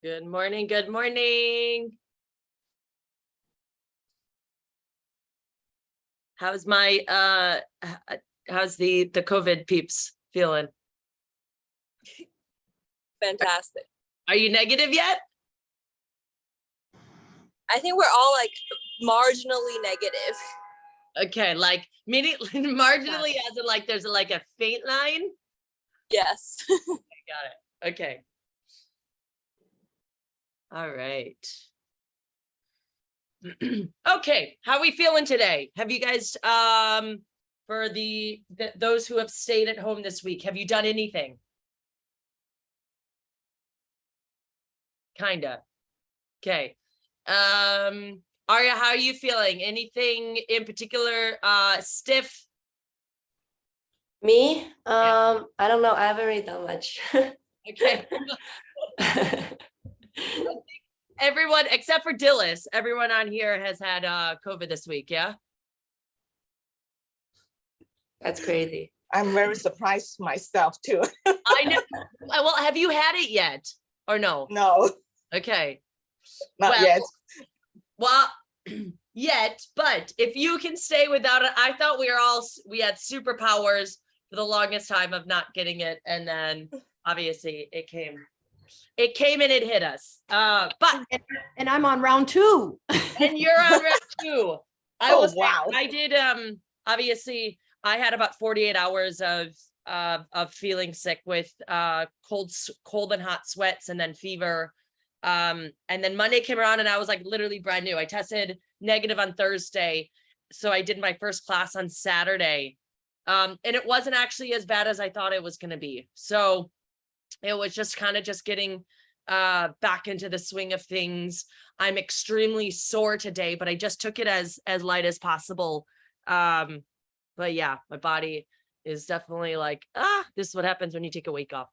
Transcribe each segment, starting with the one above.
Good morning. Good morning. How's how's the COVID peeps feeling? Fantastic. Are you negative yet? I think we're all like marginally negative. Okay, like meaning marginally as in like there's like a faint line. Yes. Got it. Okay. All right. Okay, how are we feeling today? Have you guys for those who have stayed at home this week, have you done anything? Kinda. Okay. Arya, how are you feeling? Anything in particular stiff? Me? I don't know. I haven't really done much. Okay. Everyone except for Dillis, everyone on here has had COVID this week, yeah? That's crazy. I'm very surprised myself too. I know. Well, have you had it yet or no? No, Okay. not Well, yet. Well, yet, but if you can stay without it, I thought we had superpowers for the longest time of not getting it, and then obviously it came and it hit us. But And I'm on round 2. and you're on round 2. I Oh, will say, wow. I did obviously I had about 48 hours of feeling sick with cold and hot sweats and then fever. And then Monday came around and I was like literally brand new. I tested negative on Thursday. So I did my first class on Saturday. And it wasn't actually as bad as I thought it was going to be. So it was just kind of just getting back into the swing of things. I'm extremely sore today, but I just took it as light as possible. But yeah, my body is definitely like, this is what happens when you take a week off.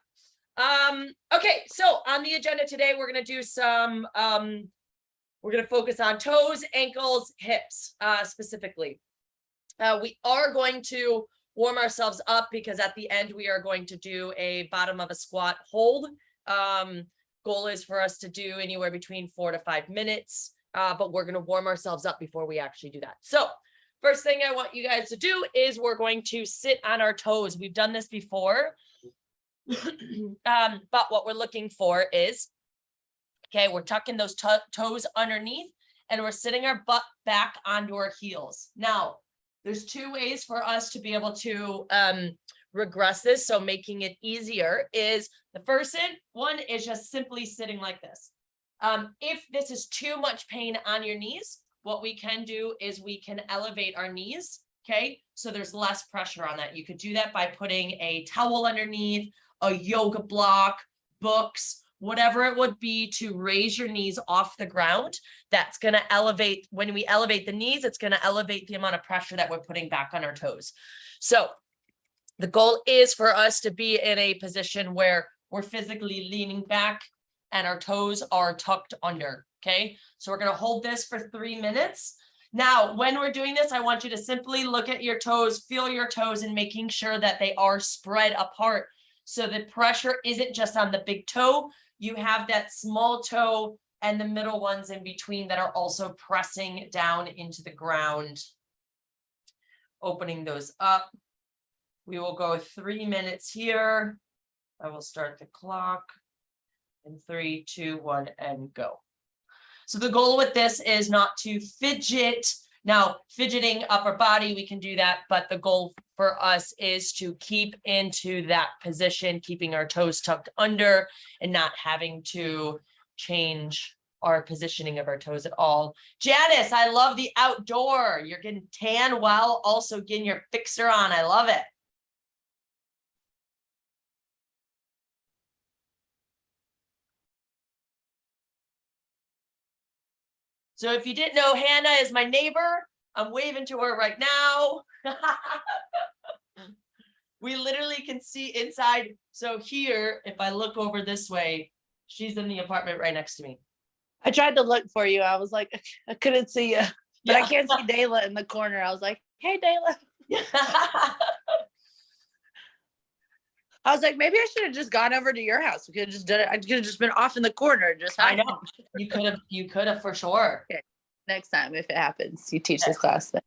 Okay, so on the agenda today, we're going to do some, we're going to focus on toes, ankles, hips, specifically. We are going to warm ourselves up because at the end, we are going to do a bottom of a squat hold. Goal is for us to do anywhere between 4 to 5 minutes, but we're going to warm ourselves up before we actually do that. So first thing I want you guys to do is we're going to sit on our toes. We've done this before. But what we're looking for is, okay, we're tucking those toes underneath and we're sitting our butt back onto our heels. Now, there's 2 ways for us to be able to regress this. So making it easier is the first one is just simply sitting like this. If this is too much pain on your knees, what we can do is we can elevate our knees. Okay, so there's less pressure on that. You could do that by putting a towel underneath, a yoga block, books, whatever it would be to raise your knees off the ground. That's going to elevate, when we elevate the knees, it's going to elevate the amount of pressure that we're putting back on our toes. So the goal is for us to be in a position where we're physically leaning back and our toes are tucked under. Okay, so we're going to hold this for 3 minutes. Now, when we're doing this, I want you to simply look at your toes, feel your toes, and making sure that they are spread apart. So the pressure isn't just on the big toe. You have that small toe and the middle ones in between that are also pressing down into the ground. Opening those up. We will go 3 minutes here. I will start the clock in 3, 2, 1, and go. So the goal with this is not to fidget. Now, fidgeting upper body, we can do that, but the goal for us is to keep into that position, keeping our toes tucked under and not having to change our positioning of our toes at all. Janice, I love the outdoor. You're getting tan while also getting your fixer on. I love it. So if you didn't know, Hannah is my neighbor. I'm waving to her right now. We literally can see inside. So here, if I look over this way, she's in the apartment right next to me. I tried to look for you. I was like, I couldn't see you, but Yeah. I can't see Dayla in the corner. I was like, hey, Dayla. I was like, maybe I should have just gone over to your house. We could have just done it. I could have just been off in the corner, just I hiding. know, you could have for sure. Next time, if it happens, you teach this class. Then.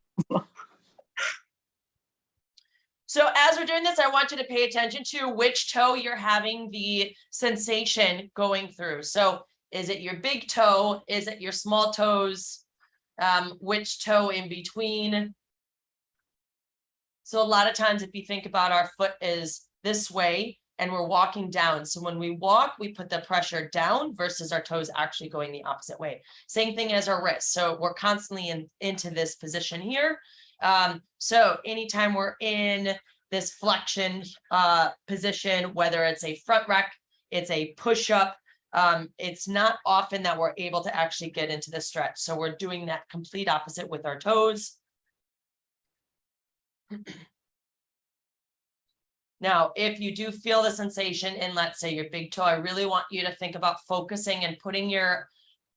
So as we're doing this, I want you to pay attention to which toe you're having the sensation going through. So is it your big toe? Is it your small toes? Which toe in between? So a lot of times, if you think about our foot is this way and we're walking down. So when we walk, we put the pressure down versus our toes actually going the opposite way. Same thing as our wrist. So we're constantly into this position here. So anytime we're in this flexion position, whether it's a front rack, it's a push-up, it's not often that we're able to actually get into the stretch. So we're doing that complete opposite with our toes. Now, if you do feel the sensation in, let's say, your big toe, I really want you to think about focusing and putting your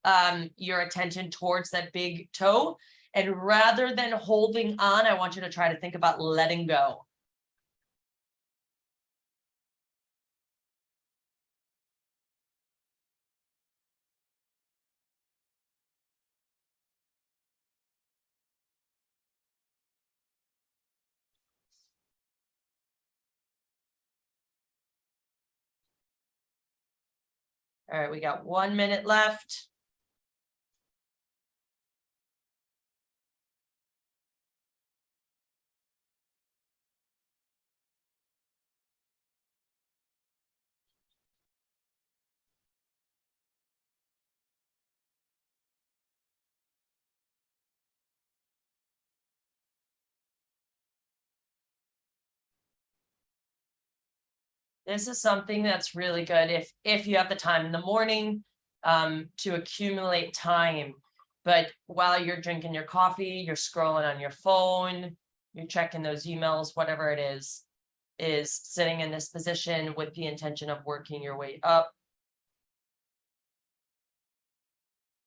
attention towards that big toe. And rather than holding on, I want you to try to think about letting go. All right, we got 1 minute left. This is something that's really good if you have the time in the morning to accumulate time. But while you're drinking your coffee, you're scrolling on your phone, you're checking those emails, whatever it is sitting in this position with the intention of working your way up.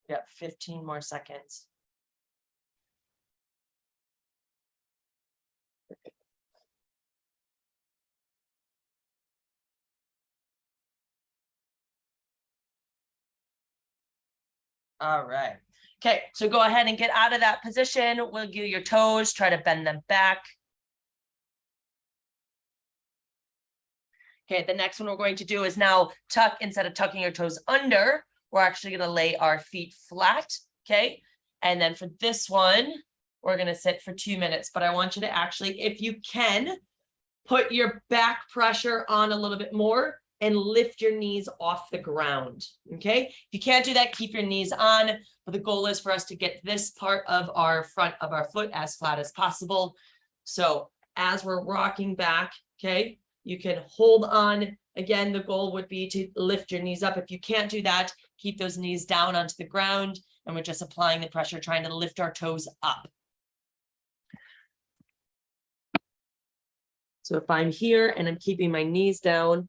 You got 15 more seconds. All right. Okay, so go ahead and get out of that position. Wiggle your toes, try to bend them back. Okay, the next one we're going to do is now tuck, instead of tucking your toes under, we're actually going to lay our feet flat. Okay, and then for this one, we're going to sit for 2 minutes. But I want you to actually, if you can, put your back pressure on a little bit more and lift your knees off the ground. Okay, if you can't do that, keep your knees on. But the goal is for us to get this part of our front of our foot as flat as possible. So as we're rocking back, okay, you can hold on. Again, the goal would be to lift your knees up. If you can't do that, keep those knees down onto the ground. And we're just applying the pressure, trying to lift our toes up. So if I'm here and I'm keeping my knees down,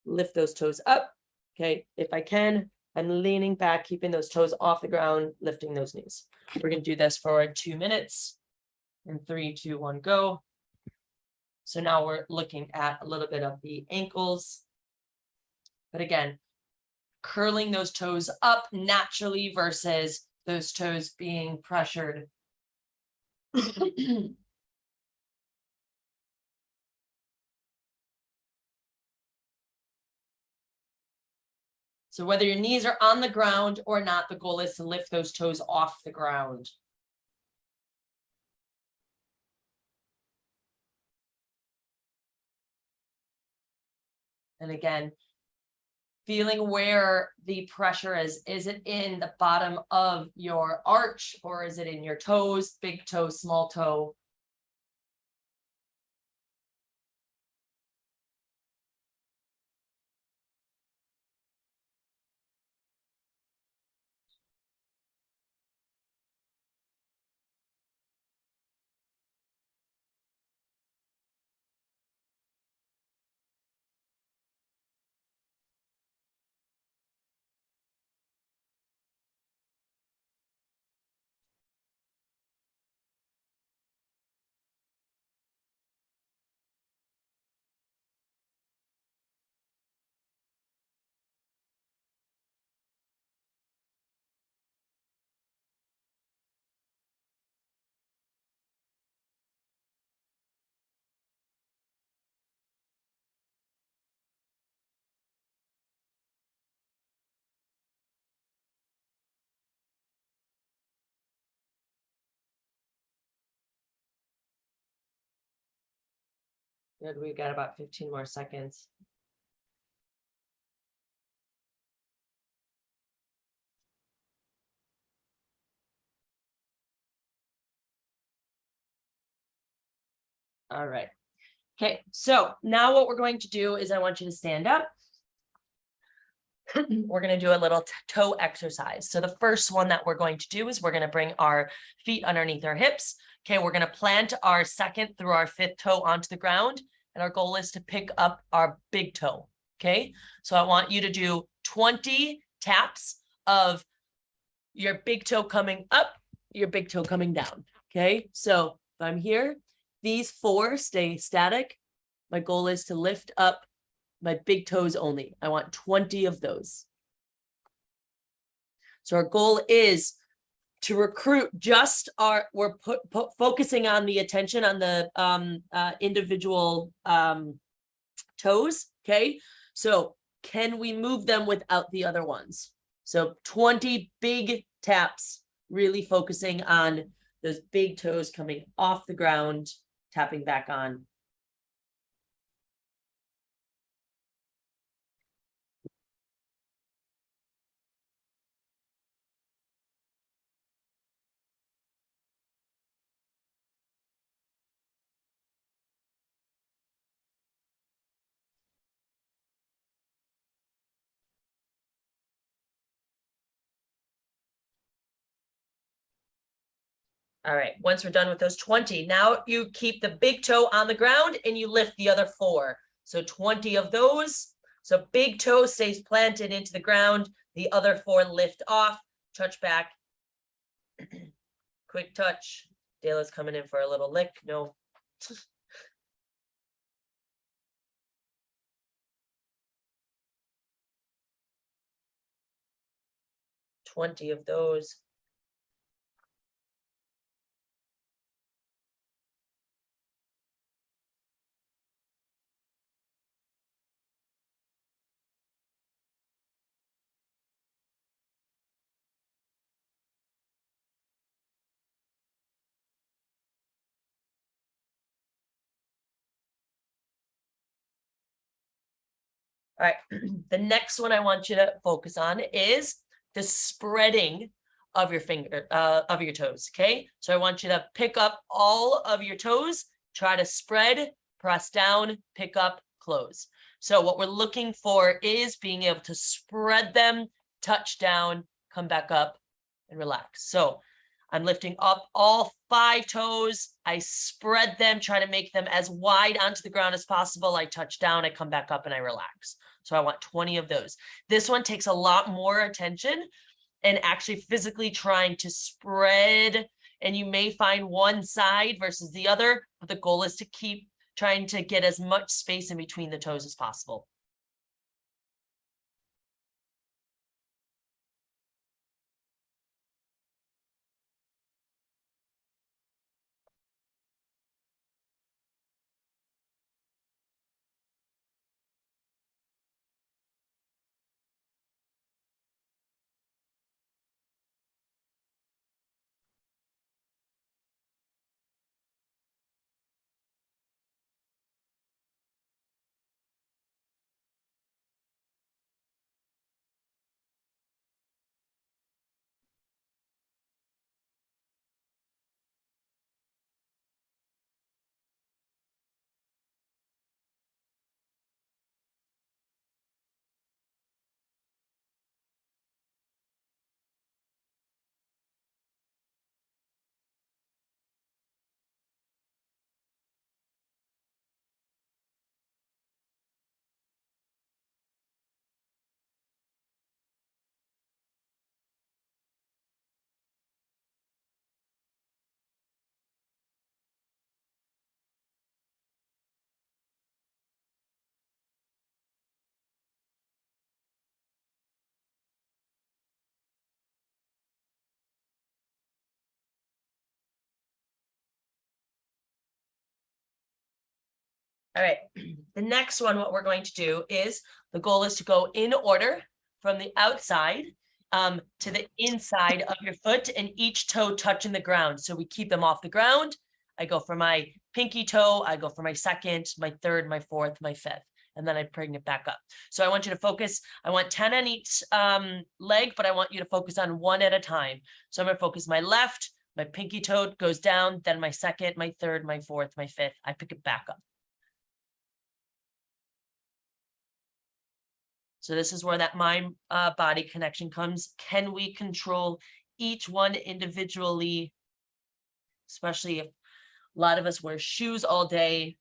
lift those toes up. Okay, if I can, I'm leaning back, keeping those toes off the ground, lifting those knees. We're going to do this for 2 minutes. In 3, 2, 1, go. So now we're looking at a little bit of the ankles. But again, curling those toes up naturally versus those toes being pressured. So whether your knees are on the ground or not, the goal is to lift those toes off the ground. And again, feeling where the pressure is it in the bottom of your arch or is it in your toes, big toe, small toe? Good, we got about 15 more seconds. All right. Okay, so now what we're going to do is I want you to stand up. We're going to do a little toe exercise. So the first one that we're going to do is we're going to bring our feet underneath our hips. Okay, we're going to plant our second through our fifth toe onto the ground. And our goal is to pick up our big toe. Okay, so I want you to do 20 taps of your big toe coming up, your big toe coming down. Okay, so if I'm here, these 4 stay static. My goal is to lift up my big toes only. I want 20 of those. So our goal is to recruit just we're focusing on the attention on the individual toes. Okay, so can we move them without the other ones? So 20 big taps, really focusing on those big toes coming off the ground, tapping back on. All right, once we're done with those 20, now you keep the big toe on the ground and you lift the other 4. So 20 of those. So big toe stays planted into the ground. The other 4 lift off, touch back. Quick touch. Dayla's coming in for a little lick. No. 20 of those. All right, the next one I want you to focus on is the spreading of your of your toes, okay? So I want you to pick up all of your toes, try to spread, press down, pick up, close. So what we're looking for is being able to spread them, touch down, come back up, and relax. So I'm lifting up all 5 toes. I spread them, try to make them as wide onto the ground as possible. I touch down, I come back up, and I relax. So I want 20 of those. This one takes a lot more attention and actually physically trying to spread. And you may find one side versus the other, but the goal is to keep trying to get as much space in between the toes as possible. All right, the next one, what we're going to do is the goal is to go in order from the outside to the inside of your foot and each toe touching the ground. So we keep them off the ground. I go for my pinky toe, I go for my second, my third, my fourth, my fifth, and then I bring it back up. So I want you to focus. I want 10 on each leg, but I want you to focus on one at a time. So I'm going to focus my left, my pinky toe goes down, then my second, my third, my fourth, my fifth. I pick it back up. So this is where that mind body connection comes. Can we control each one individually? Especially if a lot of us wear shoes all day.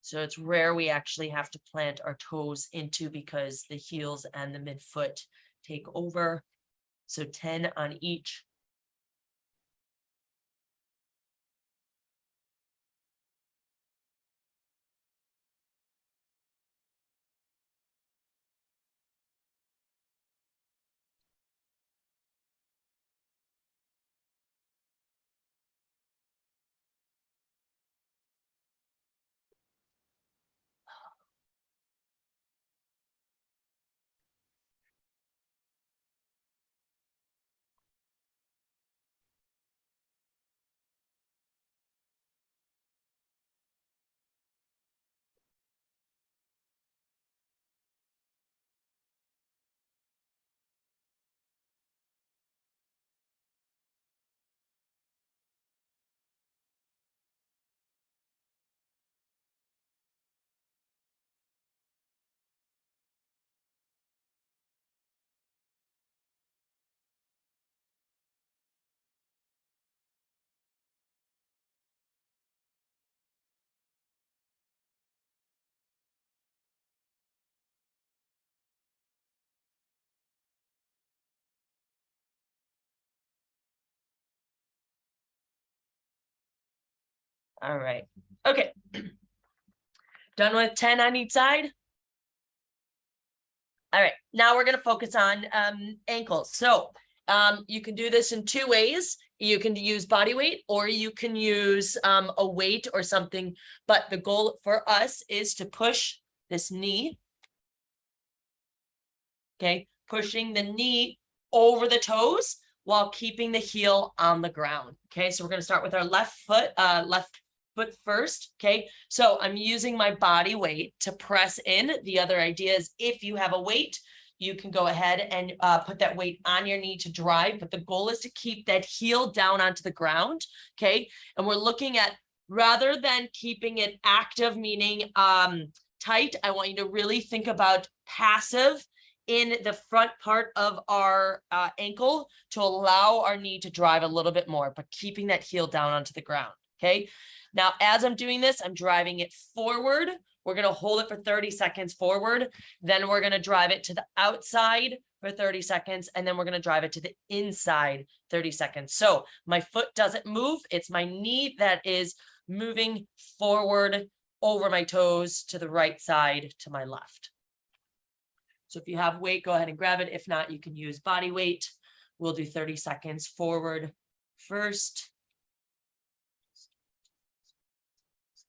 So it's rare we actually have to plant our toes into because the heels and the midfoot take over. So 10 on each. All right. Okay. Done with 10 on each side. All right. Now we're going to focus on ankles. So you can do this in two ways. You can use body weight or you can use a weight or something. But the goal for us is to push this knee. Okay. Pushing the knee over the toes while keeping the heel on the ground. Okay. So we're going to start with our left foot first. Okay. So I'm using my body weight to press in. The other idea is if you have a weight, you can go ahead and put that weight on your knee to drive. But the goal is to keep that heel down onto the ground. Okay. And we're looking at, rather than keeping it active, meaning tight, I want you to really think about passive in the front part of our ankle to allow our knee to drive a little bit more, but keeping that heel down onto the ground. Okay. Now, as I'm doing this, I'm driving it forward. We're going to hold it for 30 seconds forward. Then we're going to drive it to the outside for 30 seconds. And then we're going to drive it to the inside 30 seconds. So my foot doesn't move. It's my knee that is moving forward over my toes to the right side to my left. So if you have weight, go ahead and grab it. If not, you can use body weight. We'll do 30 seconds forward first.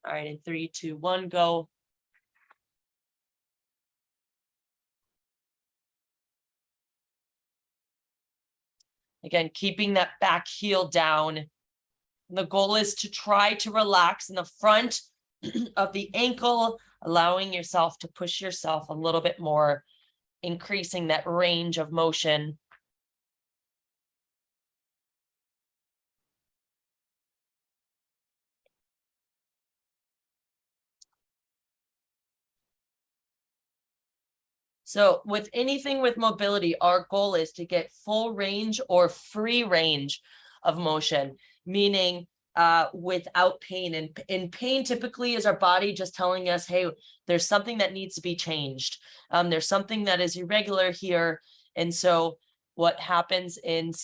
All right, in 3, 2, 1, go. Again, keeping that back heel down. The goal is to try to relax in the front of the ankle, allowing yourself to push yourself a little bit more, increasing that range of motion. So with anything with mobility, our goal is to get full range or free range of motion, meaning without pain. And pain typically is our body just telling us, hey, there's something that needs to be changed. There's something that is irregular here. And so what happens in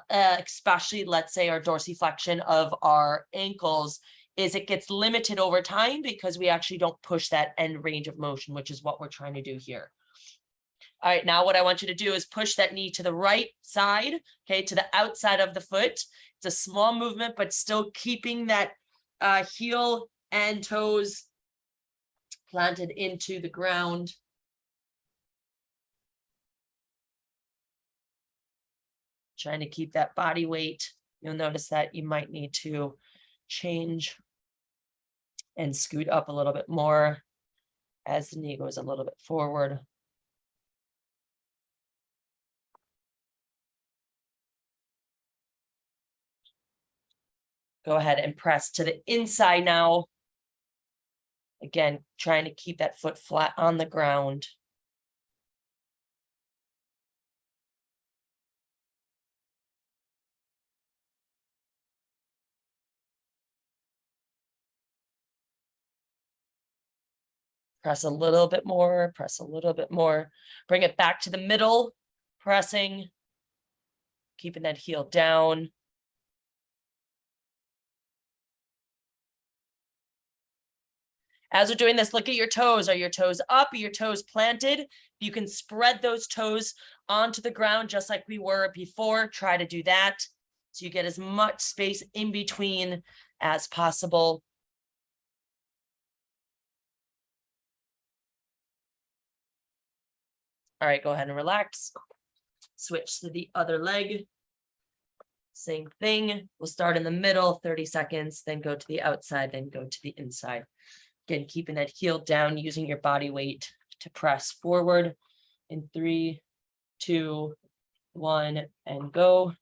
especially, let's say, our dorsiflexion of our ankles is it gets limited over time because we actually don't push that end range of motion, which is what we're trying to do here. All right, now what I want you to do is push that knee to the right side, okay, to the outside of the foot. It's a small movement, but still keeping that heel and toes planted into the ground. Trying to keep that body weight. You'll notice that you might need to change and scoot up a little bit more as the knee goes a little bit forward. Go ahead and press to the inside now. Again, trying to keep that foot flat on the ground. Press a little bit more, press a little bit more. Bring it back to the middle, pressing, keeping that heel down. As we're doing this, look at your toes. Are your toes up? Are your toes planted? You can spread those toes onto the ground just like we were before. Try to do that so you get as much space in between as possible. All right, go ahead and relax. Switch to the other leg. Same thing. We'll start in the middle, 30 seconds, then go to the outside, then go to the inside. Again, keeping that heel down, using your body weight to press forward in 3, 2, 1, and go.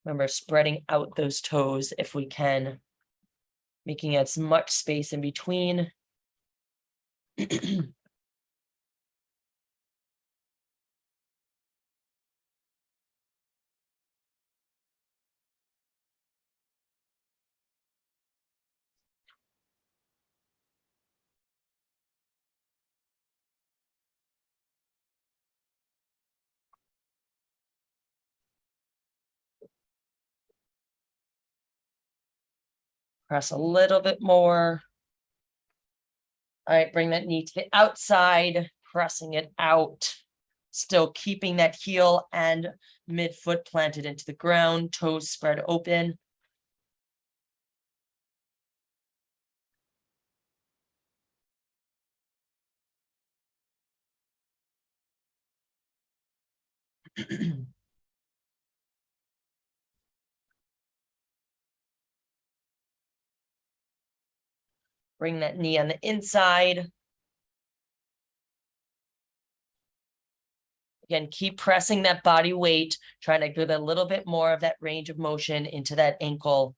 Remember, spreading out those toes if we can, making as much space in between. Press a little bit more. All right, bring that knee to the outside, pressing it out. Still keeping that heel and midfoot planted into the ground, toes spread open. Bring that knee on the inside. Again, keep pressing that body weight, trying to get a little bit more of that range of motion into that ankle.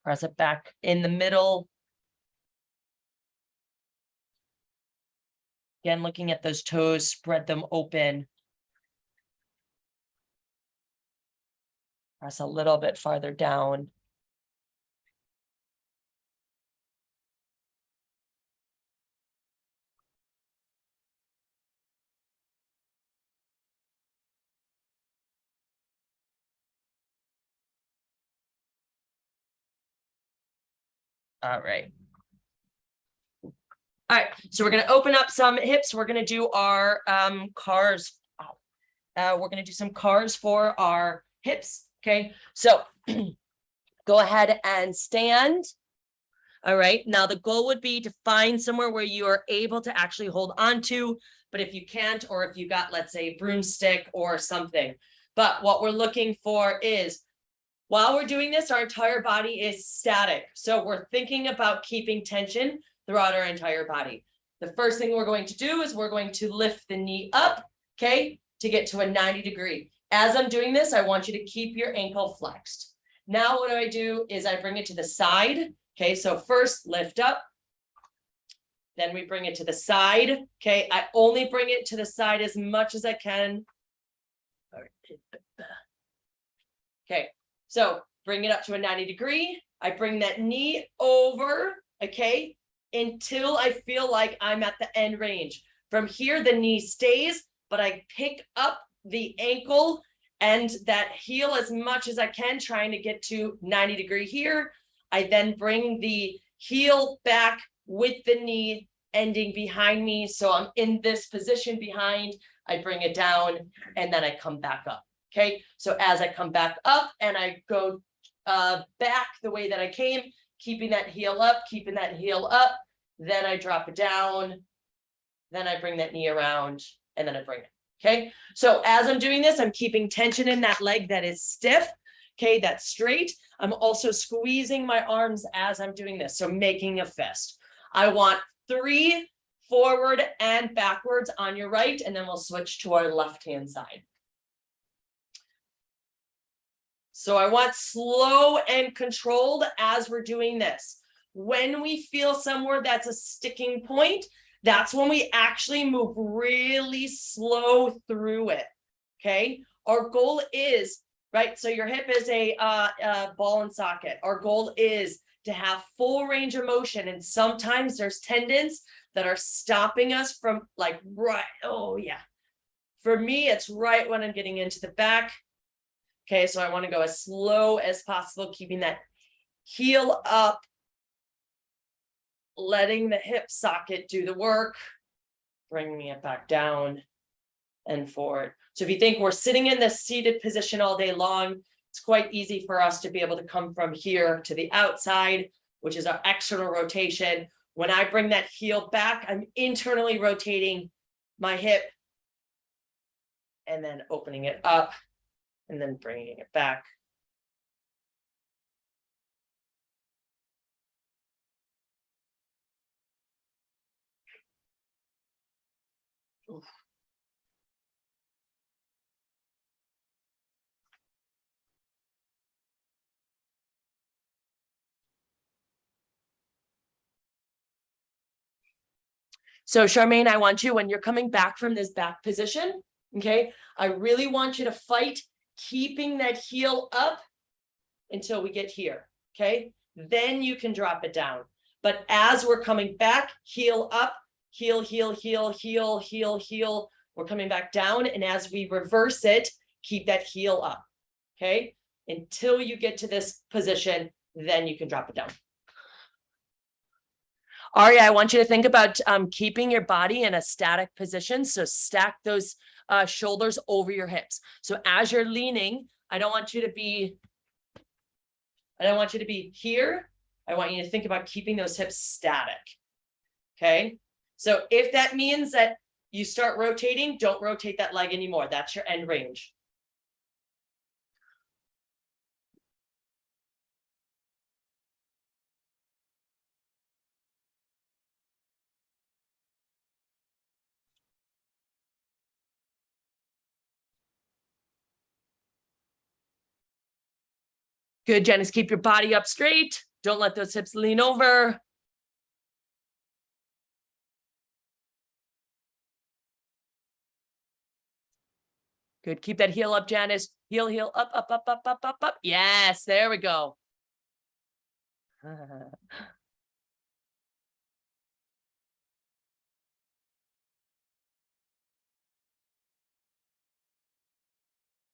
Press it back in the middle. Again, looking at those toes, spread them open. Press a little bit farther down. All right. All right, so we're going to open up some hips. We're going to do our cars. We're going to do some cars for our hips. Okay, so go ahead and stand. All right, now the goal would be to find somewhere where you are able to actually hold on to, but if you can't, or if you got, let's say, a broomstick or something. But what we're looking for is, while we're doing this, our entire body is static. So we're thinking about keeping tension throughout our entire body. The first thing we're going to do is we're going to lift the knee up, okay, to get to a 90-degree. As I'm doing this, I want you to keep your ankle flexed. Now what I do is I bring it to the side. Okay, so first lift up. Then we bring it to the side. Okay, I only bring it to the side as much as I can. Okay, so bring it up to a 90-degree. I bring that knee over, okay, until I feel like I'm at the end range. From here, the knee stays, but I pick up the ankle and that heel as much as I can, trying to get to 90-degree here. I then bring the heel back with the knee ending behind me. So I'm in this position behind, I bring it down and then I come back up. Okay, so as I come back up and I go back the way that I came, keeping that heel up, keeping that heel up, then I drop it down, then I bring that knee around and then I bring it. Okay, so as I'm doing this, I'm keeping tension in that leg that is stiff. Okay, that's straight. I'm also squeezing my arms as I'm doing this. So making a fist. I want 3 forward and backwards on your right, and then we'll switch to our left-hand side. So I want slow and controlled as we're doing this. When we feel somewhere that's a sticking point, that's when we actually move really slow through it. Okay, our goal is, right, so your hip is a ball and socket. Our goal is to have full range of motion, and sometimes there's tendons that are stopping us from, like, right, oh yeah. For me, it's right when I'm getting into the back. Okay, so I want to go as slow as possible, keeping that heel up, letting the hip socket do the work, bringing it back down and forward. So if you think we're sitting in this seated position all day long, it's quite easy for us to be able to come from here to the outside, which is our external rotation. When I bring that heel back, I'm internally rotating my hip and then opening it up and then bringing it back. Oof. So Charmaine, I want you, when you're coming back from this back position, okay, I really want you to fight keeping that heel up until we get here, okay? Then you can drop it down. But as we're coming back, heel up, heel, heel, heel, heel, heel, heel, we're coming back down. And as we reverse it, keep that heel up, okay? Until you get to this position, then you can drop it down. Aria, I want you to think about keeping your body in a static position. So stack those shoulders over your hips. So as you're leaning, I don't want you to be here. I want you to think about keeping those hips static. Okay. So if that means that you start rotating, don't rotate that leg anymore. That's your end range. Good, Janice, keep your body up straight. Don't let those hips lean over. Good, keep that heel up, Janice. Heel, heel, up, up, up, up, up, up, up. Yes, there we go.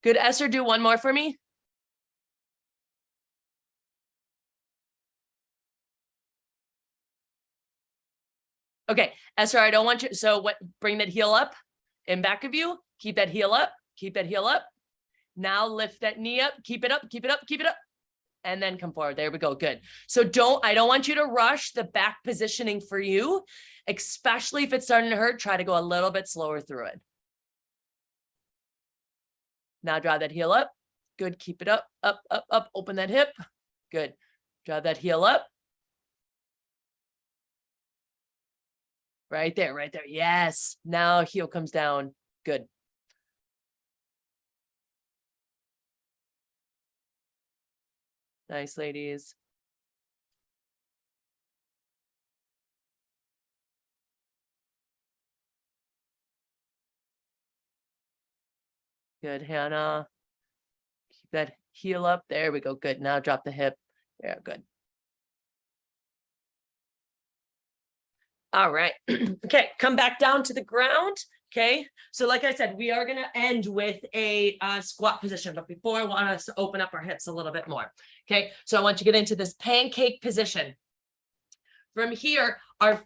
Good, Esther, do one more for me. Okay, Esther, I don't want you, so what? Bring that heel up in back of you. Keep that heel up, keep that heel up. Now lift that knee up, keep it up, keep it up, keep it up. And then come forward. There we go. Good. So I don't want you to rush the back positioning for you, especially if it's starting to hurt. Try to go a little bit slower through it. Now drive that heel up. Good. Keep it up, up, up, up. Open that hip. Good. Drive that heel up. Right there, right there. Yes. Now heel comes down. Good. Nice, ladies. Good, Hannah. Keep that heel up. There we go. Good. Now drop the hip. Yeah, good. All right. Okay, come back down to the ground. Okay, so like I said, we are going to end with a squat position, but before I want us to open up our hips a little bit more. Okay, so I want you to get into this pancake position. From here, our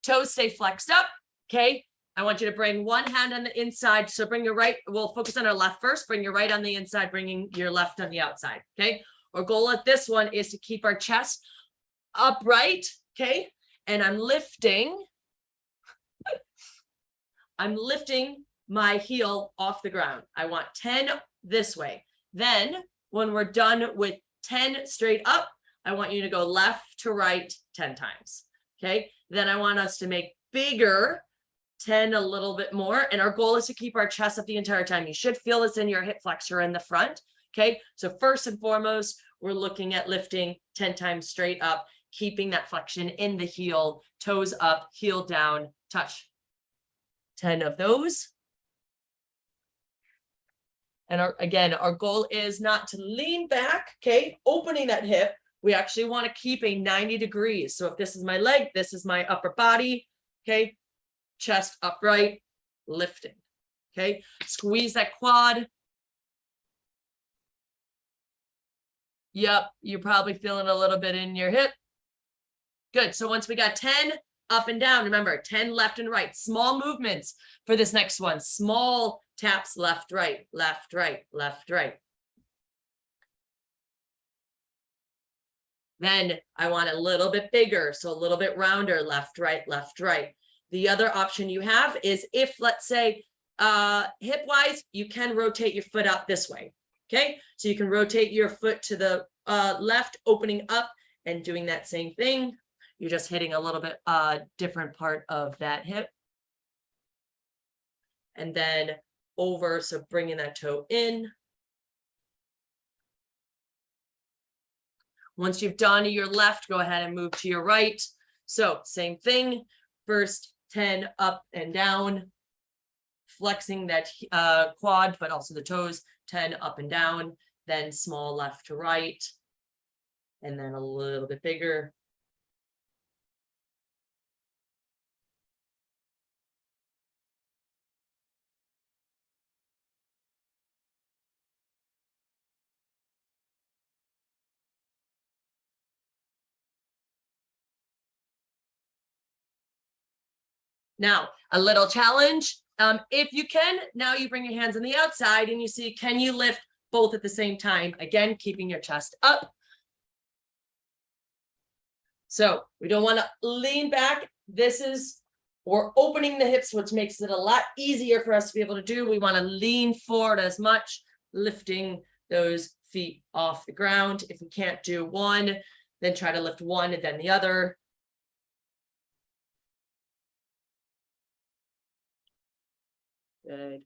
toes stay flexed up, okay? I want you to bring one hand on the inside. So bring your right, we'll focus on our left first, bring your right on the inside, bringing your left on the outside, okay? Our goal at this one is to keep our chest upright, okay? And I'm lifting my heel off the ground. I want 10 this way. Then when we're done with 10 straight up, I want you to go left to right 10 times, okay? Then I want us to make bigger 10 a little bit more. And our goal is to keep our chest up the entire time. You should feel this in your hip flexor in the front, okay? So first and foremost, we're looking at lifting 10 times straight up, keeping that flexion in the heel, toes up, heel down, touch. 10 of those. And again, our goal is not to lean back, okay? Opening that hip. We actually want to keep a 90 degrees. So if this is my leg, this is my upper body, okay? Chest upright, lifting, okay? Squeeze that quad. Yep, you're probably feeling a little bit in your hip. Good, so once we got 10 up and down, remember 10 left and right, small movements for this next one, small taps left, right, left, right, left, right. Then I want a little bit bigger, so a little bit rounder, left, right, left, right. The other option you have is if, let's say, hip wise, you can rotate your foot out this way, okay? So you can rotate your foot to the left, opening up and doing that same thing. You're just hitting a little bit different part of that hip. And then over, so bringing that toe in. Once you've done your left, go ahead and move to your right. So same thing, first 10 up and down, flexing that quad, but also the toes, 10 up and down, then small left to right, and then a little bit bigger. Now, a little challenge. If you can, now you bring your hands on the outside and you see, can you lift both at the same time? Again, keeping your chest up. So we don't want to lean back. We're opening the hips, which makes it a lot easier for us to be able to do. We want to lean forward as much, lifting those feet off the ground. If we can't do one, then try to lift one and then the other. Good.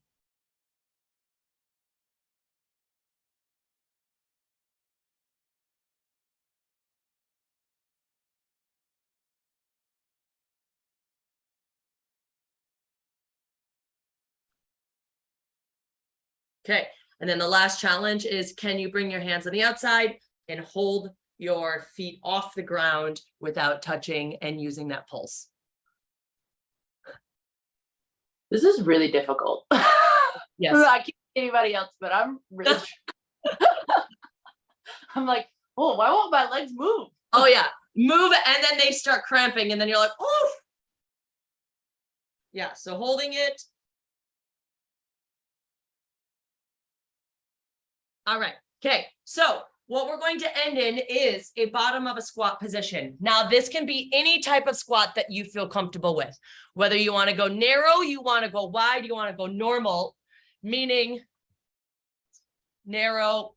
Okay, and then the last challenge is, can you bring your hands on the outside and hold your feet off the ground without touching and using that pulse? This is really difficult. Yes. I can't see anybody else, but I'm really. I'm like, oh, why won't my legs move? Oh yeah, move and then they start cramping and then you're like, oh. Yeah, so holding it. All right, okay, so what we're going to end in is a bottom of a squat position. Now, this can be any type of squat that you feel comfortable with, whether you want to go narrow, you want to go wide, you want to go normal, meaning narrow,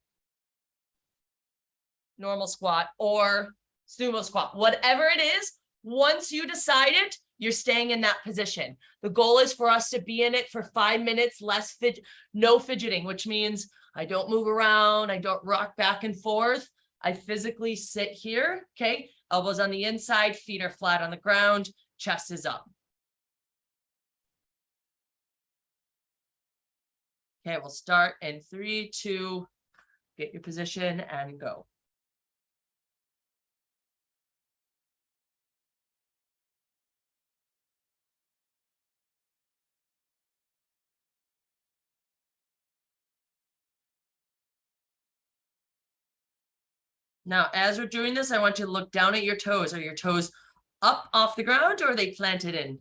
normal squat, or sumo squat, whatever it is. Once you decide it, you're staying in that position. The goal is for us to be in it for 5 minutes, no fidgeting, which means I don't move around, I don't rock back and forth. I physically sit here, okay? Elbows on the inside, feet are flat on the ground, chest is up. Okay, we'll start in 3, 2, get your position and go. Now, as we're doing this, I want you to look down at your toes. Are your toes up off the ground or are they planted in?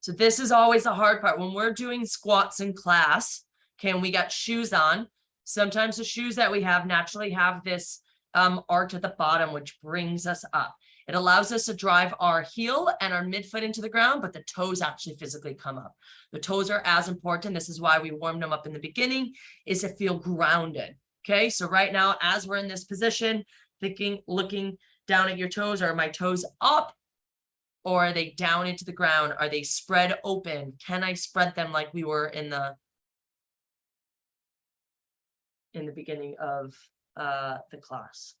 So this is always the hard part when we're doing squats in class. Okay, and we got shoes on. Sometimes the shoes that we have naturally have this arch at the bottom, which brings us up. It allows us to drive our heel and our midfoot into the ground, but the toes actually physically come up. The toes are as important. This is why we warmed them up in the beginning, is to feel grounded. Okay, so right now, as we're in this position, looking down at your toes, are my toes up or are they down into the ground? Are they spread open? Can I spread them like we were in the beginning of the class?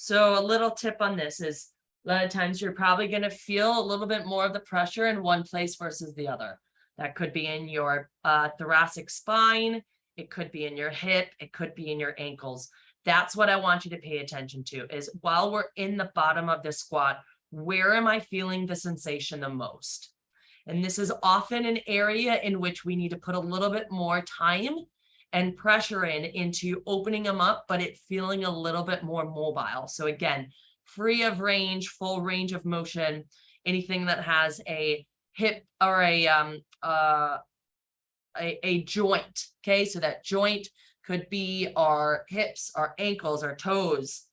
So a little tip on this is a lot of times you're probably going to feel a little bit more of the pressure in one place versus the other. That could be in your thoracic spine. It could be in your hip. It could be in your ankles. That's what I want you to pay attention to is while we're in the bottom of the squat, where am I feeling the sensation the most? And this is often an area in which we need to put a little bit more time and pressure into opening them up, but it feeling a little bit more mobile. So again, free of range, full range of motion, anything that has a hip or a joint. Okay, so that joint could be our hips, our ankles, our toes.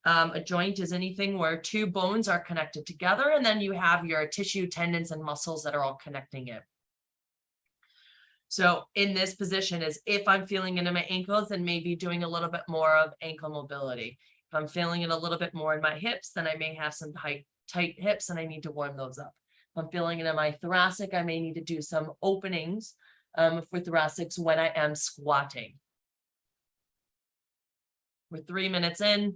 A joint is anything where two bones are connected together, and then you have your tissue, tendons, and muscles that are all connecting it. So in this position is if I'm feeling into my ankles, then maybe doing a little bit more of ankle mobility. If I'm feeling it a little bit more in my hips, then I may have some tight hips and I need to warm those up. If I'm feeling it in my thoracic, I may need to do some openings for thoracics when I am squatting. We're 3 minutes in.